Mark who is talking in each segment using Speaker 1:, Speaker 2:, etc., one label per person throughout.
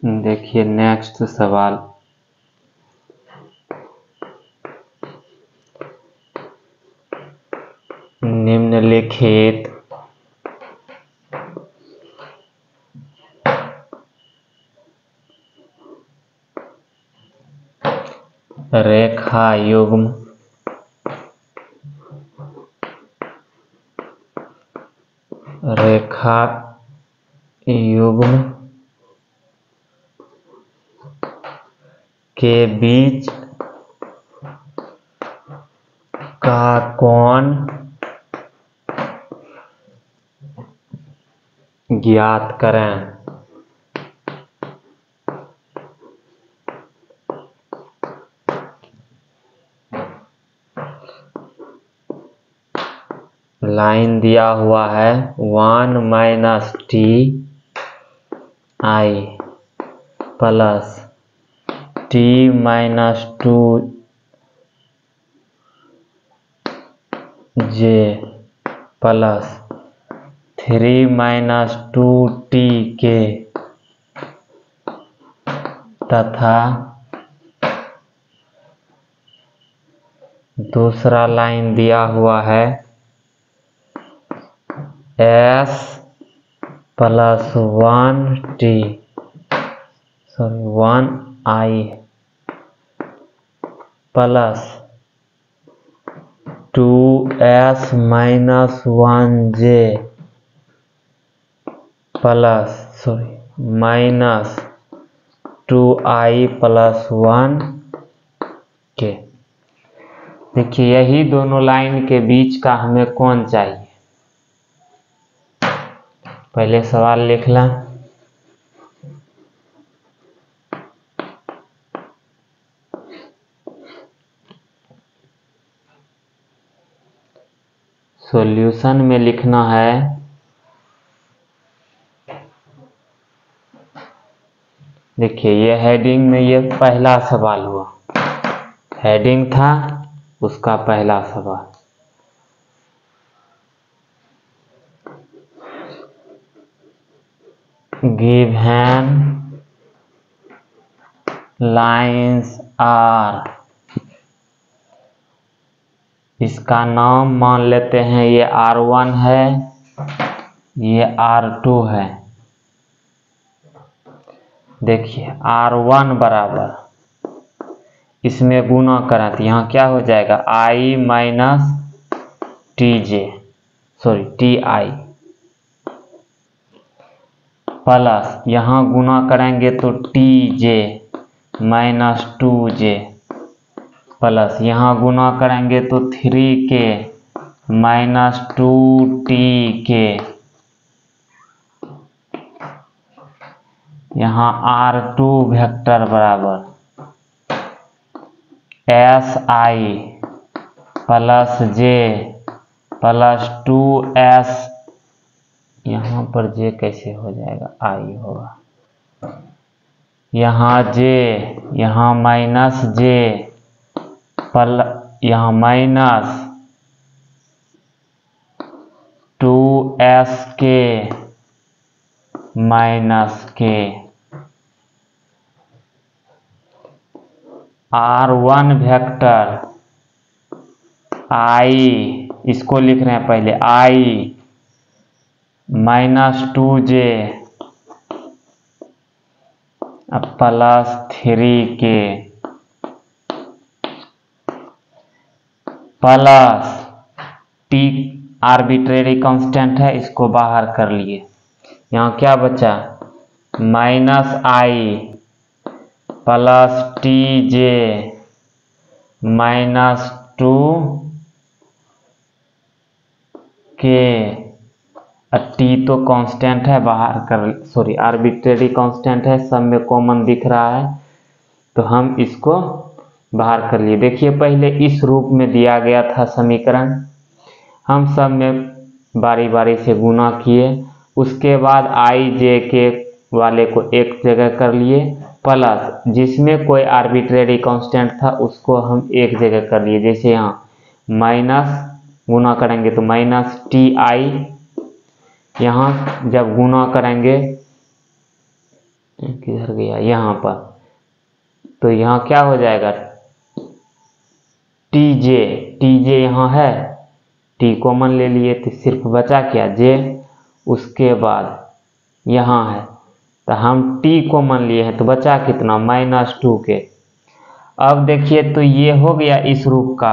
Speaker 1: देखिए नेक्स्ट सवाल, निम्नलिखित रेखा युग्म के बीच का कोण ज्ञात करें। लाइन दिया हुआ है 1 - ti plus t - 2j plus 3 - 2tk तथा दूसरा लाइन दिया हुआ है s plus 1i plus 2s - 1j plus minus 2i plus 1 के। देखिए यही दोनों लाइन के बीच का हमें कोण चाहिए। पहले सवाल लिख लें। सॉल्यूशन में लिखना है देखिए ये हेडिंग में ये पहला सवाल हुआ, हेडिंग था उसका पहला सवाल। गिवन लाइन्स आर, इसका नाम मान लेते हैं ये R1 है, ये R2 है। देखिए R1 बराबर, इसमें गुना करें तो यहाँ क्या हो जाएगा i माइनस ti प्लस यहाँ गुना करेंगे तो tj माइनस 2j प्लस यहाँ गुना करेंगे तो 3k माइनस 2tk, यहाँ R2 वेक्टर बराबर si plus j plus 2s, यहाँ पर j कैसे हो जाएगा i होगा, यहाँ j, यहाँ माइनस j यहाँ minus 2sk minus k। R1 vector i, इसको लिख रहे हैं पहले i minus 2j plus 3k plus t arbitrary constant है, इसको बाहर कर लिए। यहाँ क्या बचा minus i plus tj minus 2k, t तो कांस्टेंट है बाहर कर, आर्बिट्रेरी कांस्टेंट है, सब में कॉमन दिख रहा है तो हम इसको बाहर कर लिए। देखिए पहले इस रूप में दिया गया था समीकरण, हम सब में बारी बारी से गुना किए, उसके बाद i j के वाले को एक जगह कर लिए, प्लस जिसमें कोई आर्बिट्रेरी कांस्टेंट था उसको हम एक जगह कर लिए। जैसे यहाँ माइनस गुना करेंगे तो माइनस ti, यहाँ जब गुना करेंगे किधर गया, यहाँ पर। तो यहाँ क्या हो जाएगा, टीजे, टीजे यहाँ है, टी कॉमन ले लिए तो सिर्फ बचा क्या, जे। उसके बाद यहाँ है, तो हम टी कॉमन लिए हैं तो बचा कितना, -2 के। अब देखिए तो ये हो गया इस रूप का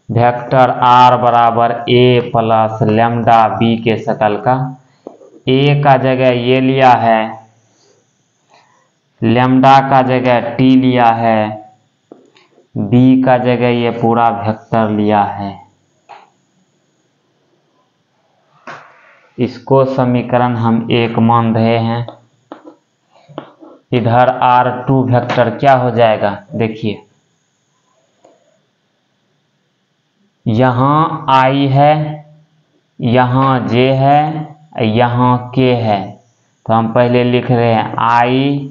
Speaker 1: वेक्टर r बराबर a प्लस लैम्डा b के शकल का। a का जगह ये लिया है, लैम्डा का जगह t लिया है, b का जगह ये पूरा वेक्टर लिया है। इसको समीकरण हम 1 मान रहे हैं। इधर r2 वेक्टर क्या हो जाएगा, देखिए यहाँ i है, यहाँ j है, यहाँ k है। तो हम पहले लिख रहे हैं i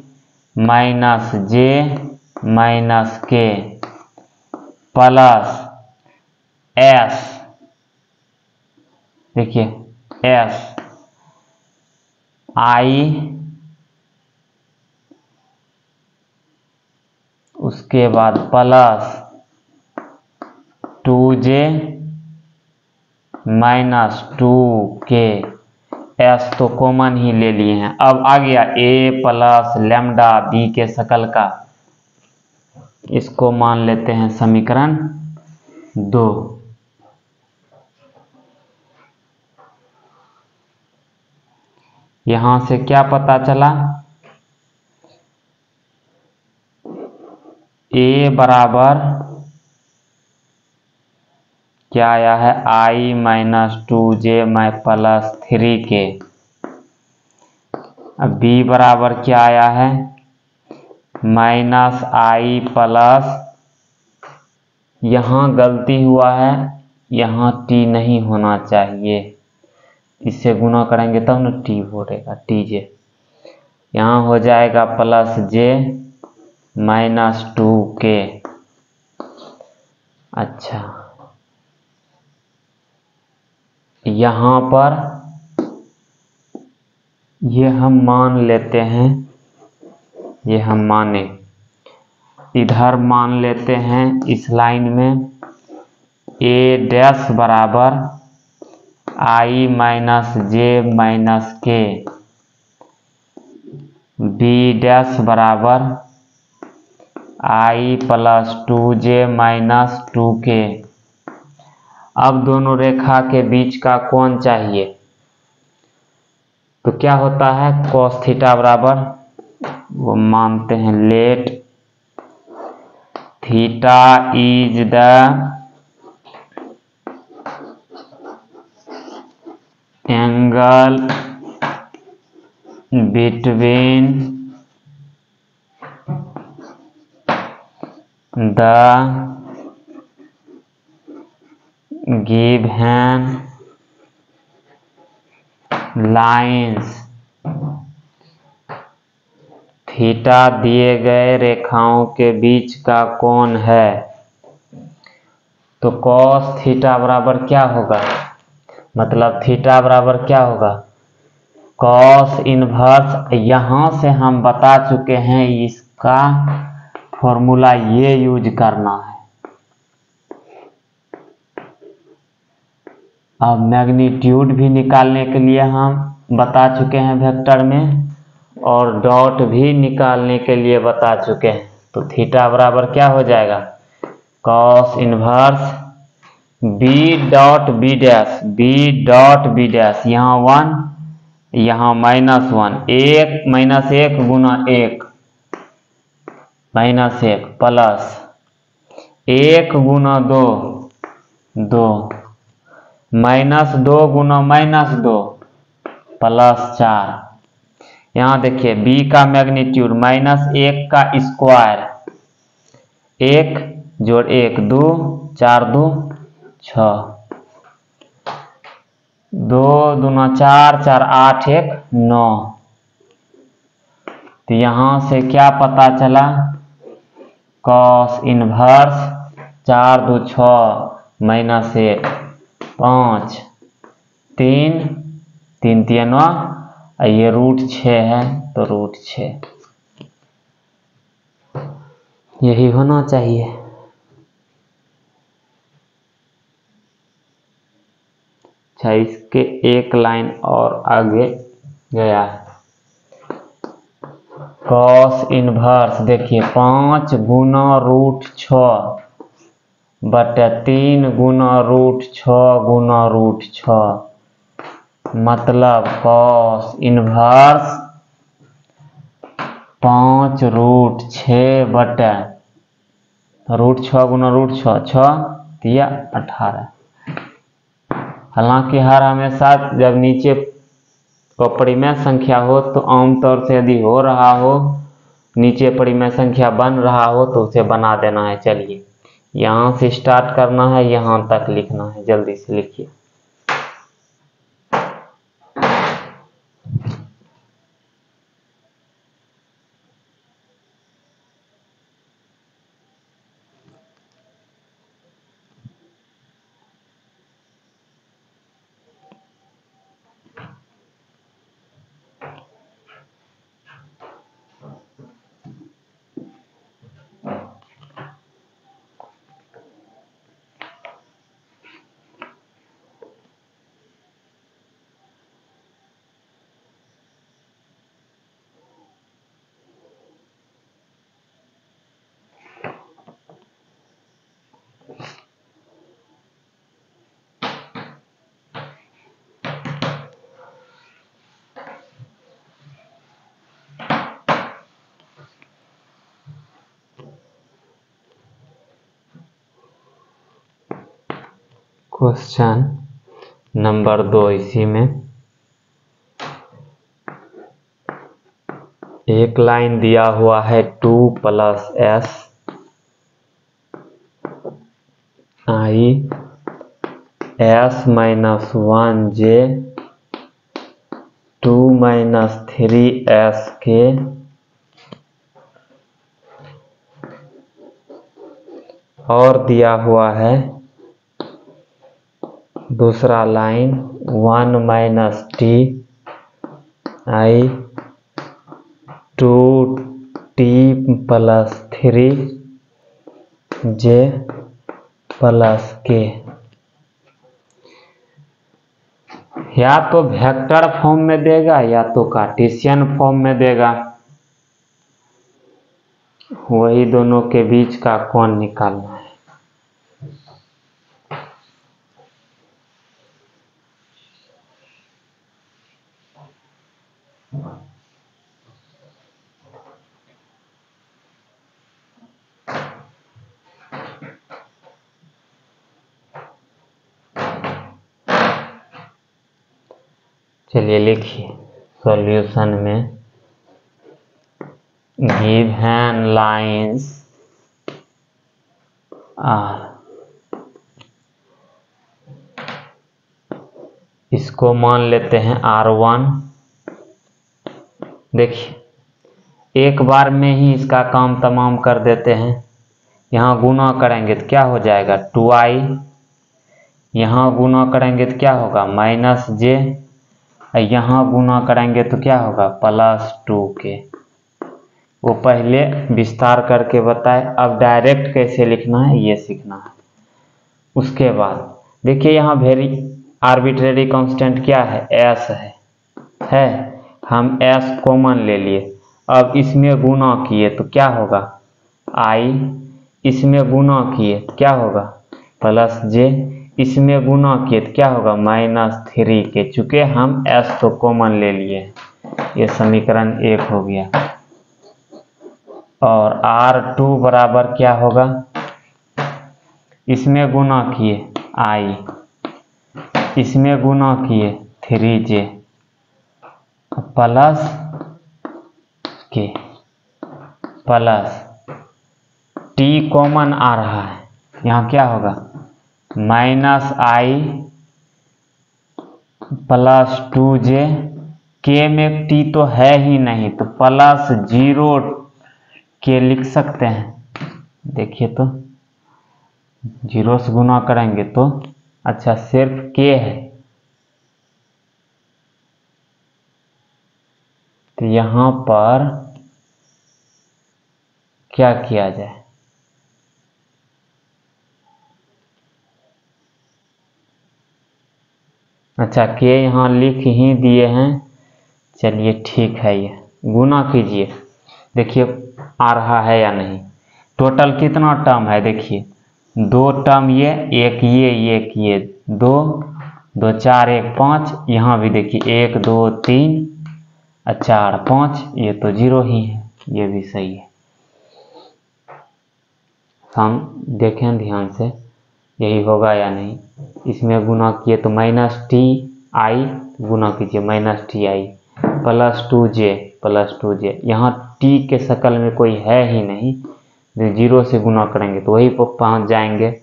Speaker 1: minus j minus k plus s, देखिए s i, उसके बाद plus 2j minus 2k, s तो कॉमन ही ले लिए हैं। अब आ गया a प्लस लैम्डा b के शकल का, इसको मान लेते हैं समीकरण 2। यहां से क्या पता चला, a बराबर क्या आया है, i minus 2j plus 3k। अब b बराबर क्या आया है, माइनस i प्लस, यहाँ गलती हुआ है, यहाँ t नहीं होना चाहिए, इससे गुना करेंगे तब ना t बोलेगा, tj। यहाँ हो जाएगा प्लस j माइनस 2k। अच्छा, यहाँ पर ये हम मान लेते हैं, ये हम माने, इधर मान लेते हैं इस लाइन में a डैश बराबर i minus j minus k, b dash बराबर i plus 2j minus 2k। अब दोनों रेखा के बीच का कोण चाहिए, तो क्या होता है, cos थीटा बराबर, वो मानते हैं let theta is the angle between the given lines. Theta दिए गए रेखाओं के बीच का कोण है, तो cos थीटा बराबर क्या होगा, मतलब थीटा बराबर क्या होगा, cos इनवर्स। यहाँ से हम बता चुके हैं, इसका फॉर्मूला ये यूज करना है। अब मैग्नीट्यूड भी निकालने के लिए हम बता चुके हैं वेक्टर में, और डॉट भी निकालने के लिए बता चुके हैं। तो थीटा बराबर क्या हो जाएगा, cos inverse b dot b dash, b dot b dash, यहाँ 1 यहाँ -1, 1 गुना 1 -1 प्लस 1 गुना 2 2, -2 गुना -2 प्लस 4। यहाँ देखिए b का मैग्नीट्यूड -1 का स्क्वायर, 1 जोड़ 1 2, 4 2 6, 2 दूना 4, 4 8 1 9। तो यहाँ से क्या पता चला, cos इनवर्स 4 2 6 -1 5 3 3 3 ये √6 है, तो √6। यही होना चाहिए। अच्छा, इसके एक लाइन और आगे गया है। कॉस इनवर्स देखिए 5 गुना √6 बटे 3 गुना √6 गुना √6 मतलब कॉस इनवर्स 5 √6 बटे √6 गुना √6 6 दिया 18। हालांकि हर हमेशा जब नीचे परिमेय संख्या हो तो आमतौर से यदि हो रहा हो, नीचे परिमेय संख्या बन रहा हो तो उसे बना देना है। चलिए यहाँ से स्टार्ट करना है, यहाँ तक लिखना है। जल्दी से लिखिए। क्वेश्चन नंबर 2 इसी में एक लाइन दिया हुआ है 2 + s i s - 1 j 2 - 3s k और दिया हुआ है दूसरा line 1 - t i 2t + 3j + k। या तो वेक्टर फॉर्म में देगा या तो कार्टेशियन फॉर्म में देगा। वही दोनों के बीच का कोण निकालना है। चलिए लिखिए सॉल्यूशन में गिवन लाइंस आर, इसको मान लेते हैं R1। देखिए एक बार में ही इसका काम तमाम कर देते हैं। यहाँ गुना करेंगे तो क्या हो जाएगा 2i, यहाँ गुना करेंगे तो क्या होगा -j, यहाँ गुना करेंगे तो क्या होगा +2k। वो पहले विस्तार करके बताए, अब डायरेक्ट कैसे लिखना है ये सीखना है। उसके बाद देखिए यहाँ वेरी आर्बिट्रेरी कांस्टेंट क्या है s है हम s कॉमन ले लिए। अब इसमें गुना किए तो क्या होगा i, इसमें गुना किए तो क्या होगा +j, इसमें गुना किए तो क्या होगा -3k। चूंकि हम s तो कॉमन ले लिए, ये समीकरण 1 हो गया। और R2 बराबर क्या होगा, इसमें गुना किए i, इसमें गुना किए 3j plus k plus t common आ रहा है, यहाँ क्या होगा -i + 2j, k में t तो है ही नहीं तो +0k लिख सकते हैं। देखिए तो 0 से गुना करेंगे तो अच्छा सिर्फ k है तो यहाँ पर क्या किया जाए अच्छा के यहाँ लिख ही दिए हैं, चलिए ठीक है, ये गुना कीजिए, देखिए आ रहा है या नहीं। टोटल कितना टर्म है, देखिए 2 टर्म, ये एक ये 2 2 4 1 5, यहाँ भी देखिए 1 2 3 4 5, ये तो 0 ही है, ये भी सही है। हम देखें ध्यान से यही होगा या नहीं। इसमें गुना किए तो -ti गुना कीजिए -ti +2j यहाँ t के शक्ल में कोई है ही नहीं, 0 से गुना करेंगे तो वही पर पहुँच जाएंगे।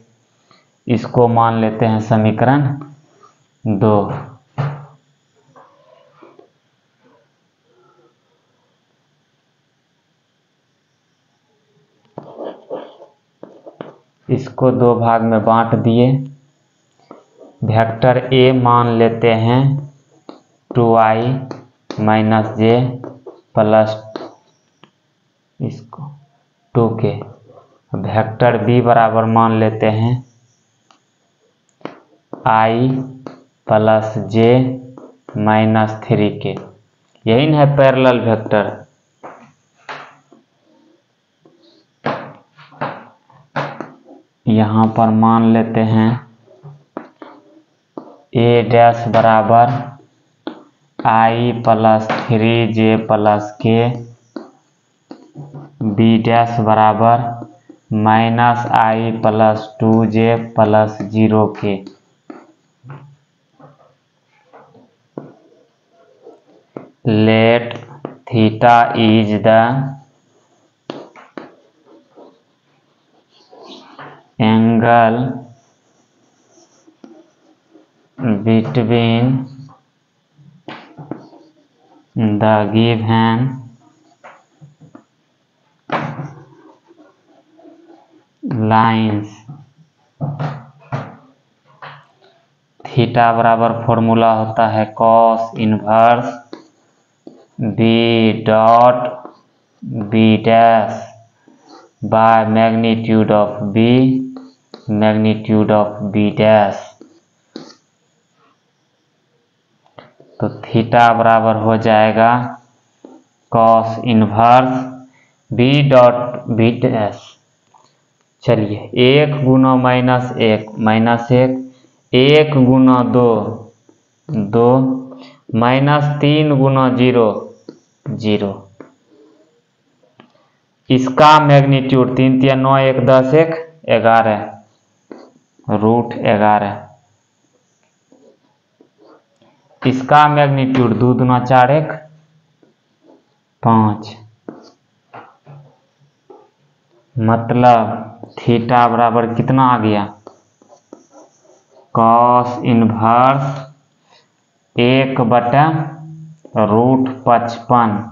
Speaker 1: इसको मान लेते हैं समीकरण 2। इसको 2 भाग में बांट दिए। वेक्टर a मान लेते हैं 2i - j प्लस इसको 2k। वेक्टर b बराबर मान लेते हैं i + j - 3k। यही न है पैरेलल वेक्टर। यहाँ पर मान लेते हैं a डैश बराबर i + 3j + k, b dash बराबर -i + 2j + 0k। Let theta is the angle between the given lines। Theta बराबर फॉर्मूला होता है cos inverse b dot b dash by magnitude of b dash. तो theta बराबर हो जाएगा cos inverse b dot b dash. चलिए 1 गुना -1 1 गुना 2 2 -3 गुना 0 0। इसका magnitude 3 3 9 1 10 1 11 √11। इसका मैग्नीट्यूड 2 दूना 4 1 5। मतलब थीटा बराबर कितना आ गया, cos इनवर्स 1/√55।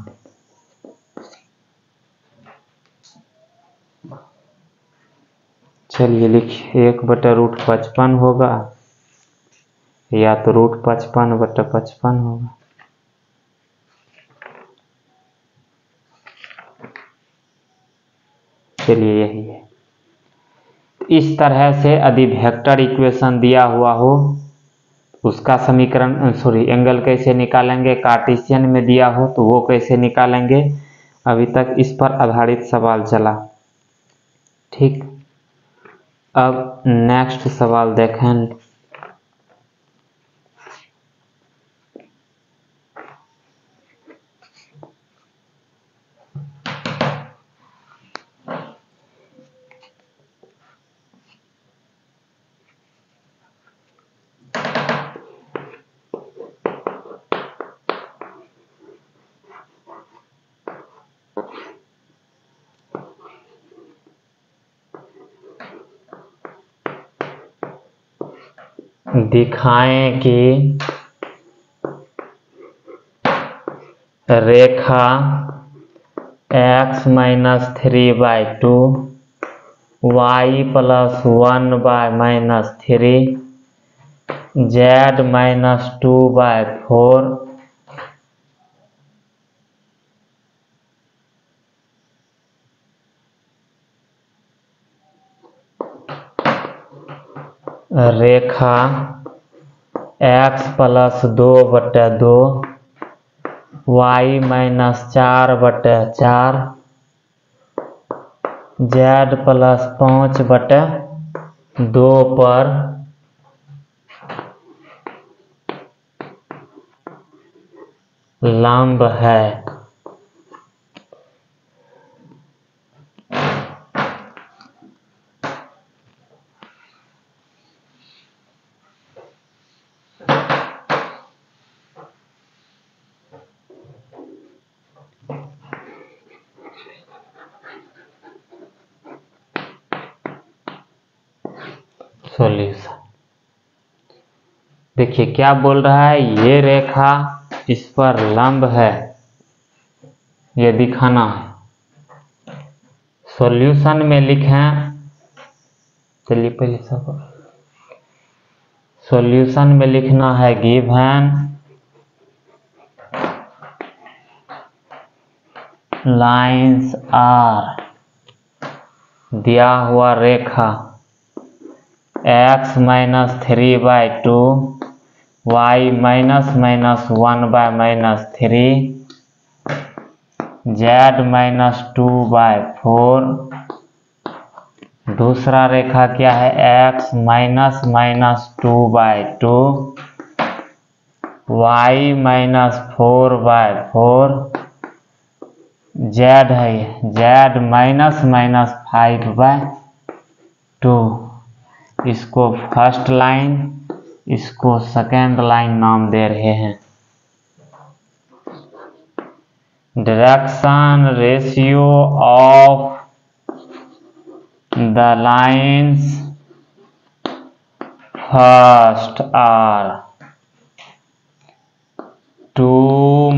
Speaker 1: चलिए लिखिए 1/√55 होगा या तो √55/55 होगा। चलिए यही है। इस तरह से यदि वेक्टर इक्वेशन दिया हुआ हो उसका समीकरण एंगल कैसे निकालेंगे, कार्टेशियन में दिया हो तो वो कैसे निकालेंगे, अभी तक इस पर आधारित सवाल चला। ठीक, अब नेक्स्ट सवाल देखें। दिखाएं कि रेखा x - 3/2 y + 1/-3 z - 2/4 रेखा x plus 2/2 y minus 4/4 z plus 5/2 पर लंब है। सॉल्यूशन देखिए क्या बोल रहा है, ये रेखा इस पर लंब है, ये दिखाना है। सॉल्यूशन में लिखें, चलिए पहले सब सॉल्यूशन में लिखना है गिवन लाइंस आर, दिया हुआ रेखा x minus 3/2 y minus -1/-3 z minus 2/4। दूसरा रेखा क्या है, x minus -2/2 y minus 4/4 z है, z माइनस -5/2। इसको फर्स्ट लाइन, इसको सेकेंड लाइन नाम दे रहे हैं। Direction ratio of the lines first are 2 -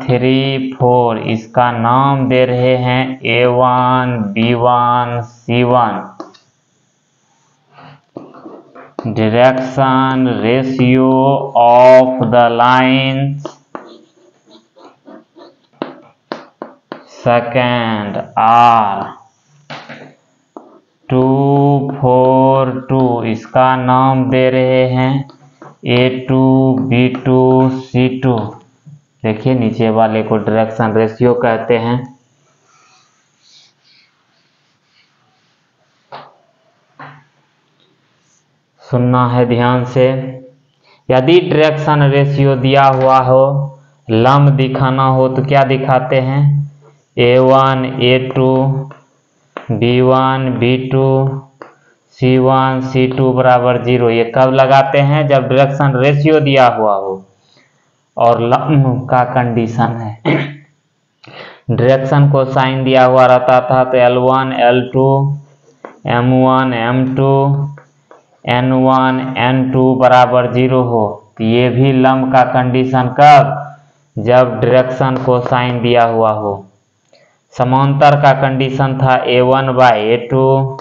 Speaker 1: 3 4, इसका नाम दे रहे हैं A1 B1 C1। Direction ratio of the lines second are 2 4 2, इसका नाम दे रहे हैं A2 B2 C2। देखिए नीचे वाले को डायरेक्शन रेशियो कहते हैं। सुनना है ध्यान से। यदि डायरेक्शन रेशियो दिया हुआ हो, लंब दिखाना हो तो क्या दिखाते हैं, A1 A2 B1 B2 C1 C2 बराबर 0। ये कब लगाते हैं, जब डायरेक्शन रेशियो दिया हुआ हो और लंब का कंडीशन है। डायरेक्शन को साइन दिया हुआ रहता था तो L1 L2 M1 M2 N1 N2 बराबर 0 हो, तो ये भी लंब का कंडीशन कब, जब डायरेक्शन को साइन दिया हुआ हो। समांतर का कंडीशन था A1/A2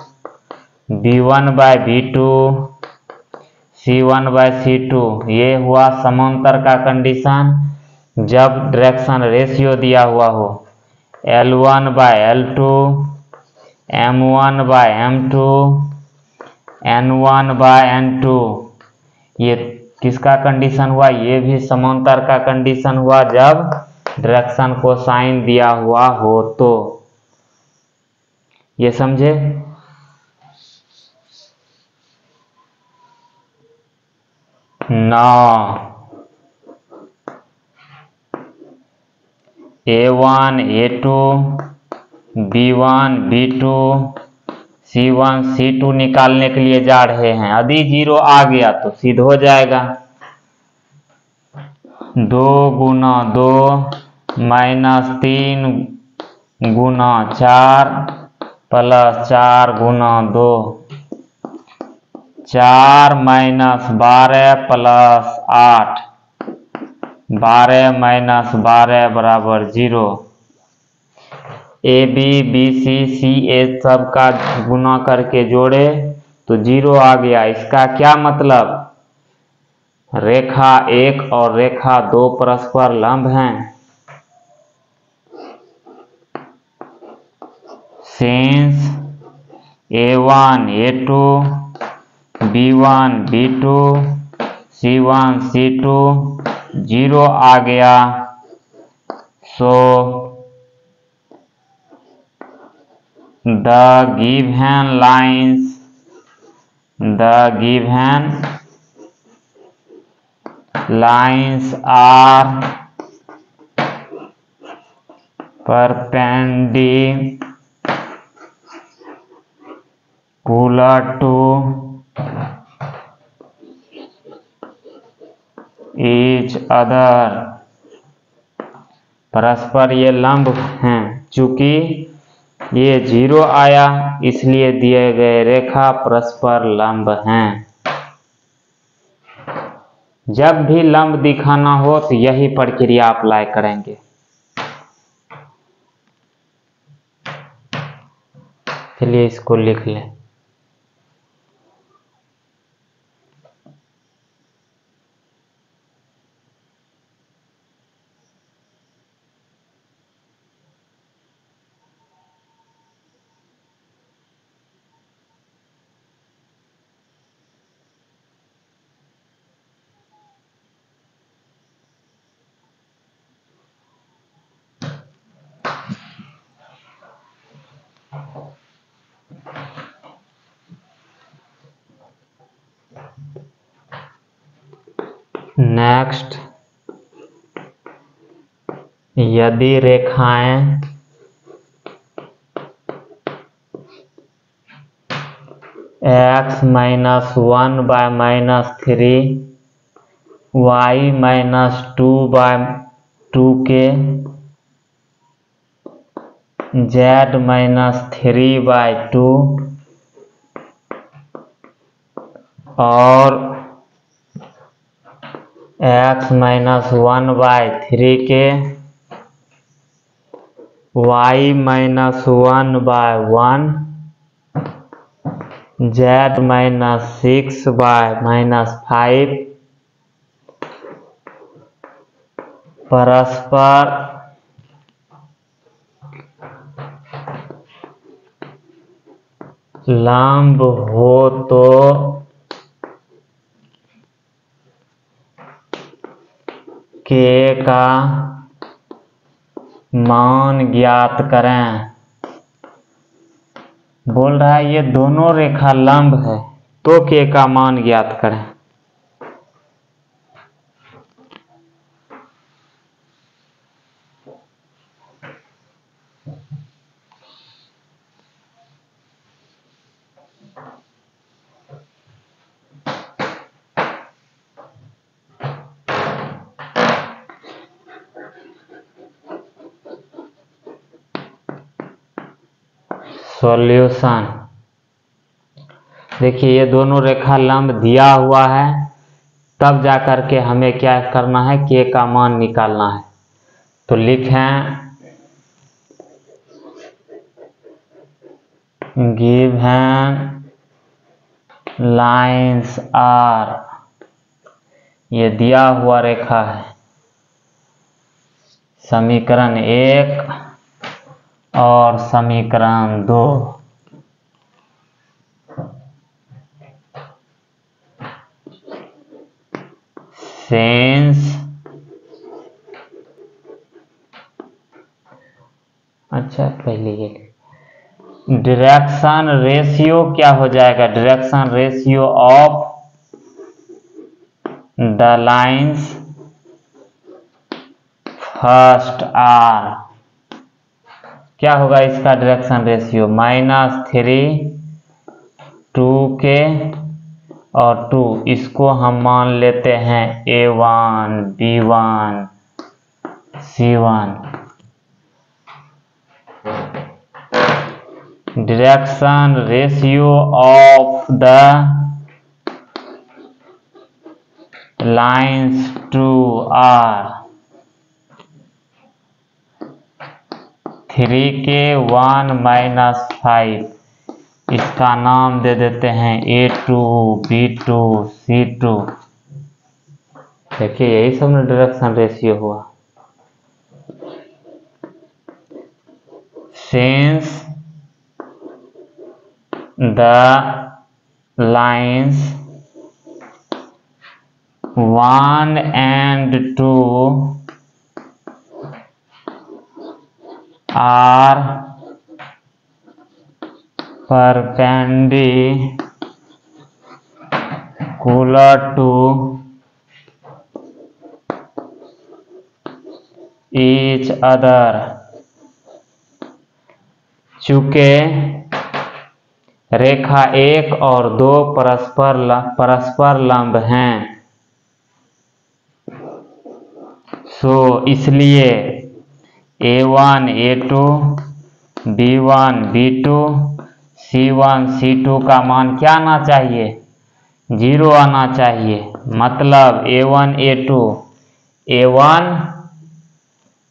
Speaker 1: B1/B2 C1/C2। ये हुआ समांतर का कंडीशन जब डायरेक्शन रेशियो दिया हुआ हो। L1/L2 M1/M2 N1/N2, ये किसका कंडीशन हुआ, ये भी समांतर का कंडीशन हुआ जब डायरेक्शन को साइन दिया हुआ हो तो। ये समझे। नौ A1 A2 B1 B2 C1 C2 निकालने के लिए जा रहे हैं। यदि 0 आ गया तो सिद्ध हो जाएगा। 2 × 2 -3 × 4 + 4 × 2 4 - 12 + 8 12 - 12 बराबर 0। AB BC CA सब का गुना करके जोड़े तो 0 आ गया। इसका क्या मतलब, रेखा 1 और रेखा 2 परस्पर लंब हैं। Since A1 A2 B1 B2 C1 C2 0 आ गया। सो the given lines are perpendicular to each other। परस्पर ये लंब हैं। चूंकि ये 0 आया इसलिए दिए गए रेखा परस्पर लंब हैं। जब भी लंब दिखाना हो तो यही प्रक्रिया अप्लाई करेंगे। चलिए इसको लिख लें। नेक्स्ट, यदि रेखाएं x - 1/-3 y - 2/2 के z - 3/2 और x - 1/3 के y - 1/1 z - 6/-5 परस्पर लंब हो तो k का मान ज्ञात करें। बोल रहा है ये दोनों रेखा लंब है तो k का मान ज्ञात करें। सॉल्यूशन, देखिए ये दोनों रेखा लंब दिया हुआ है, तब जाकर के हमें क्या करना है, k का मान निकालना है। तो लिखें गिवन लाइंस आर, ये दिया हुआ रेखा है। समीकरण 1 और समीकरण 2। सिंस, अच्छा पहले ये डायरेक्शन रेशियो क्या हो जाएगा, direction ratio of the lines first are, क्या होगा इसका डायरेक्शन रेशियो -3 2k और 2, इसको हम मान लेते हैं A1 B1 C1। Direction ratio of the lines two are 3k 1 - 5, इसका नाम दे देते हैं A2 B2 C2। देखिए यही सब में डायरेक्शन रेशियो हुआ। Since the lines 1 and 2 are perpendicular to each other। चूंकि रेखा 1 और 2 परस्पर लंब हैं, इसलिए A1 A2 B1 B2 C1 C2 का मान क्या आना चाहिए? 0 आना चाहिए। मतलब A1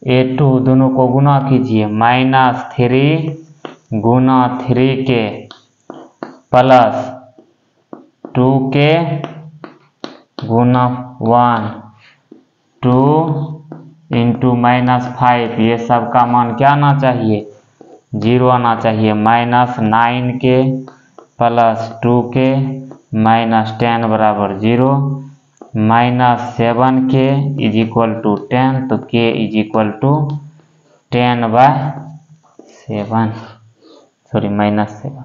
Speaker 1: A2 दोनों को गुना कीजिए, -3 गुना 3 के प्लस 2 के गुना 1 2 इंटू -5, ये सब का मान क्या आना चाहिए? 0 आना चाहिए। -9 के प्लस 2 के -10 बराबर 0, -7 के इज इक्वल टू 10, तो के इज इक्वल टू 10/7 -7।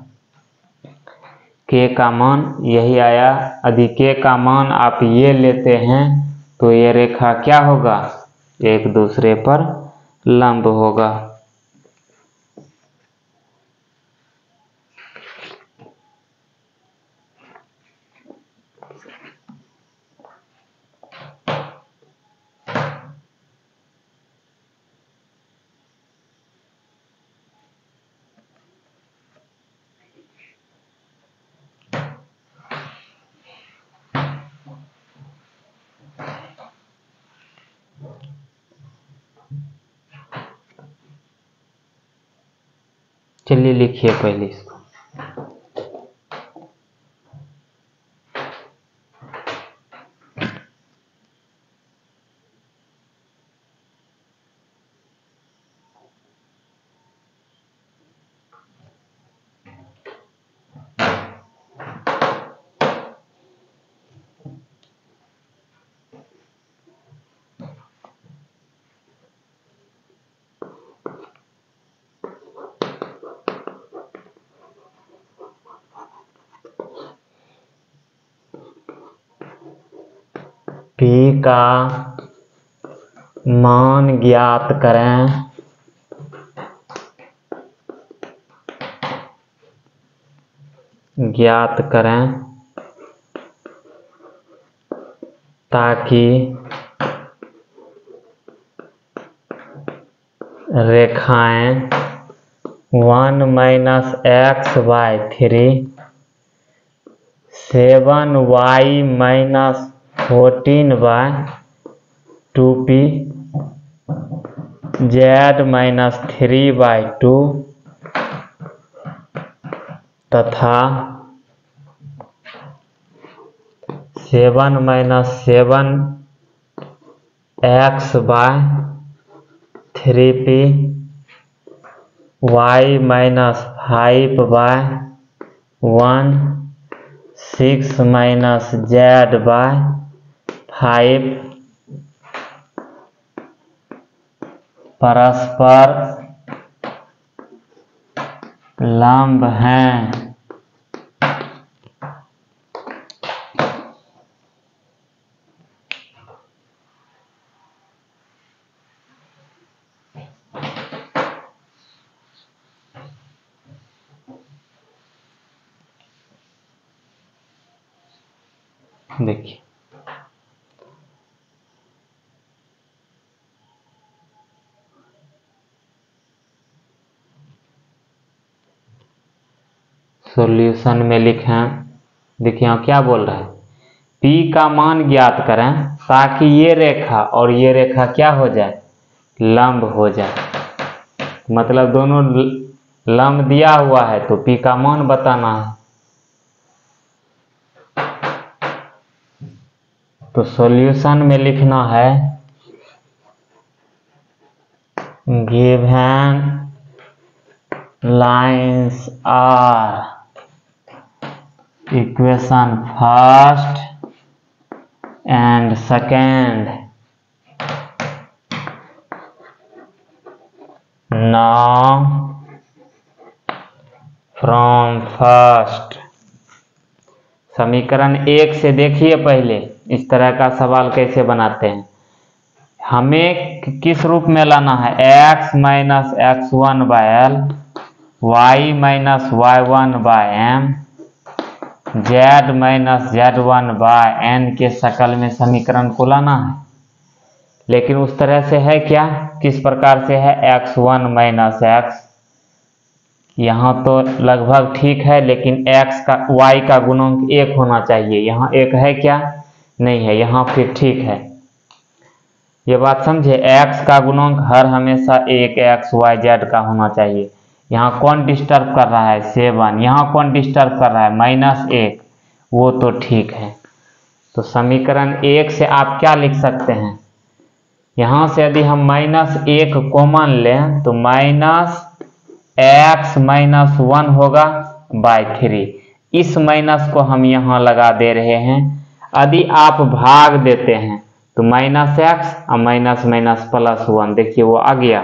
Speaker 1: के का मान यही आया। यदि के का मान आप ये लेते हैं तो ये रेखा क्या होगा? एक दूसरे पर लंब होगा। चलिए लिखिए पहले इसको। P का मान ज्ञात करें। ताकि रेखाएं 1 - x/3 7y - 14/2p z - 3/2 तथा 7 - 7x/3p y - 5/1 6 - z/5 परस्पर लंब हैं। देखिए सॉल्यूशन में लिखें। देखिए यहाँ क्या बोल रहा है? P का मान ज्ञात करें ताकि ये रेखा और ये रेखा क्या हो जाए? लंब हो जाए। मतलब दोनों लंब दिया हुआ है तो P का मान बताना है। तो सॉल्यूशन में लिखना है given lines are equation first and second. Now from first. समीकरण 1 से देखिए पहले इस तरह का सवाल कैसे बनाते हैं। हमें किस रूप में लाना है, x minus x1 by l, y minus y1 by m, z minus z1 by n के शकल में समीकरण को लाना है। लेकिन उस तरह से है क्या, किस प्रकार से है, x1 माइनस x, यहाँ तो लगभग ठीक है, लेकिन x का y का गुणांक 1 होना चाहिए। यहाँ 1 है क्या, नहीं है, यहाँ फिर ठीक है। ये बात समझे, x का गुणांक हर हमेशा 1 x y z का होना चाहिए। यहाँ कौन डिस्टर्ब कर रहा है, 7, यहाँ कौन डिस्टर्ब कर रहा है, -1, वो तो ठीक है। तो समीकरण 1 से आप क्या लिख सकते हैं, यहाँ से यदि हम -1 कॉमन लें तो -x माइनस 1 होगा बाय 3। इस माइनस को हम यहाँ लगा दे रहे हैं। यदि आप भाग देते हैं तो -x और माइनस माइनस +1, देखिए वो आ गया।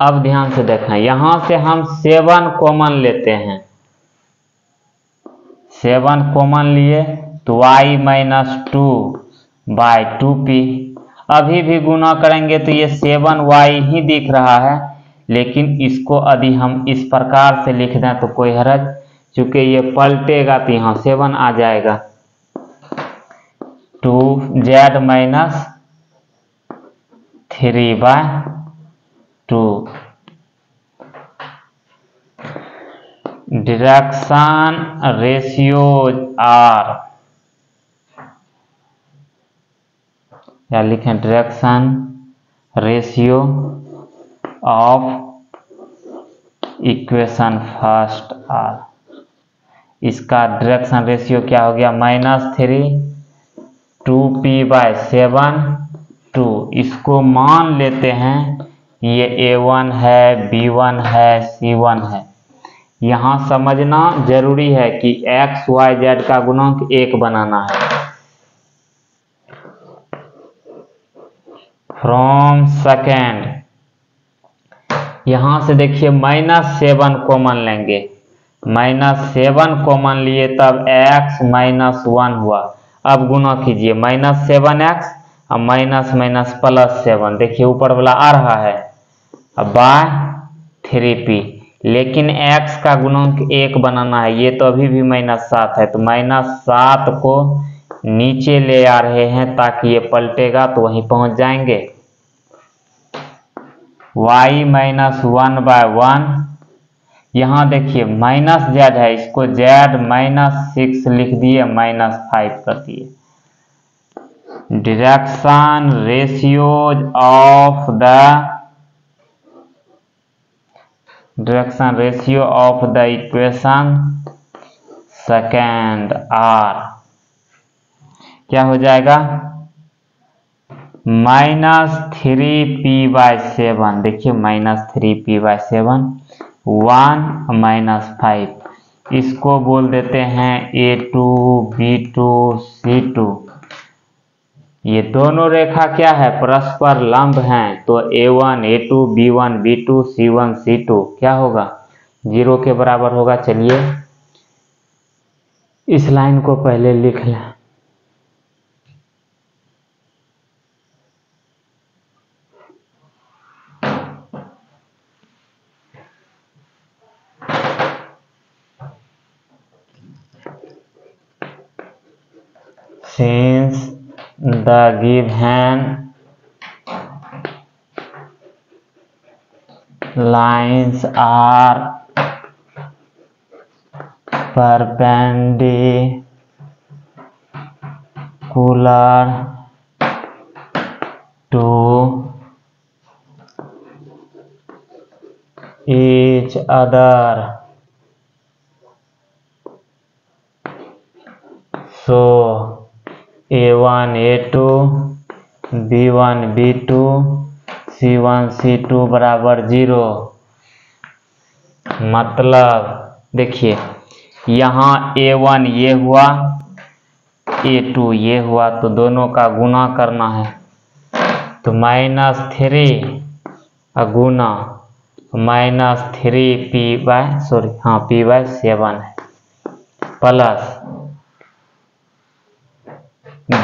Speaker 1: अब ध्यान से देखें, यहाँ से हम 7 कॉमन लेते हैं, 7 कॉमन लिए तो y माइनस 2 बाय 2p। अभी भी गुना करेंगे तो ये 7y ही दिख रहा है, लेकिन इसको यदि हम इस प्रकार से लिख दें तो कोई हर्ज, चूंकि ये पलटेगा तो यहाँ 7 आ जाएगा। 2z minus 3 by 2। Direction ratios are, या लिखें direction ratio of equation first are. इसका डायरेक्शन रेशियो क्या हो गया, -3 2p बाय 7 2। इसको मान लेते हैं ये a1 है, b1 है, c1 है। यहाँ समझना जरूरी है कि x y z का गुणांक 1 बनाना है। फ्रॉम सेकेंड, यहाँ से देखिए -7 कॉमन लेंगे, -7 कॉमन लिए तब x माइनस 1 हुआ। अब गुना कीजिए -7x और माइनस माइनस +7, देखिए ऊपर वाला आ रहा है, अब बाय 3p। लेकिन x का गुणांक 1 बनाना है, ये तो अभी भी -7 है, तो -7 को नीचे ले आ रहे हैं ताकि ये पलटेगा तो वहीं पहुंच जाएंगे। y माइनस 1 बाय 1, यहाँ देखिए -z है, इसको z -6 लिख दिए, -5 कर दिए। Direction ratios of the equation second are क्या हो जाएगा, -3p बाय 7, देखिए -3p बाय 7 1 -5। इसको बोल देते हैं a2 b2 c2। ये दोनों रेखा क्या है, परस्पर लंब हैं, तो a1 a2 b1 b2 c1 c2 क्या होगा, 0 के बराबर होगा। चलिए इस लाइन को पहले लिख लें। Since the given lines are perpendicular to each other, so a1 a2 b1 b2 c1 c2 बराबर 0। मतलब देखिए यहाँ a1 ये हुआ, A2 ये हुआ, तो दोनों का गुना करना है, तो -3 गुना -3p/7 है, plus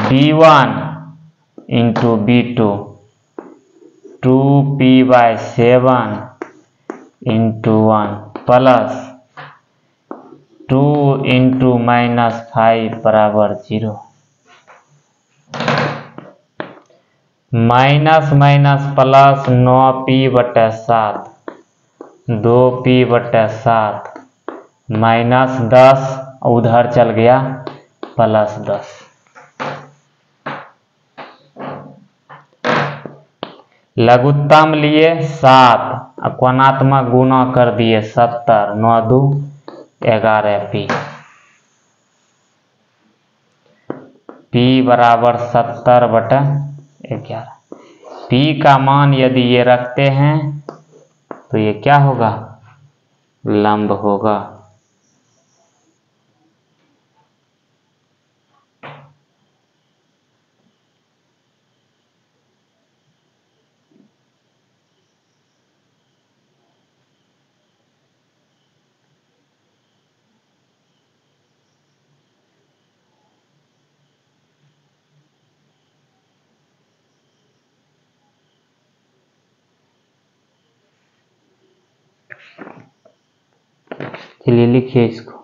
Speaker 1: B1 into B2 2p/7 into 1 plus 2 into -5 बराबर 0। Minus minus plus 9p/7 2p/7 -10 उधर चल गया +10। लघुत्तम लिए 7, कोणात्मक गुना कर दिए 70, 9 2 11p। p बराबर 70/11। p का मान यदि ये रखते हैं तो ये क्या होगा, लंब होगा। चलिए लिखिए इसको।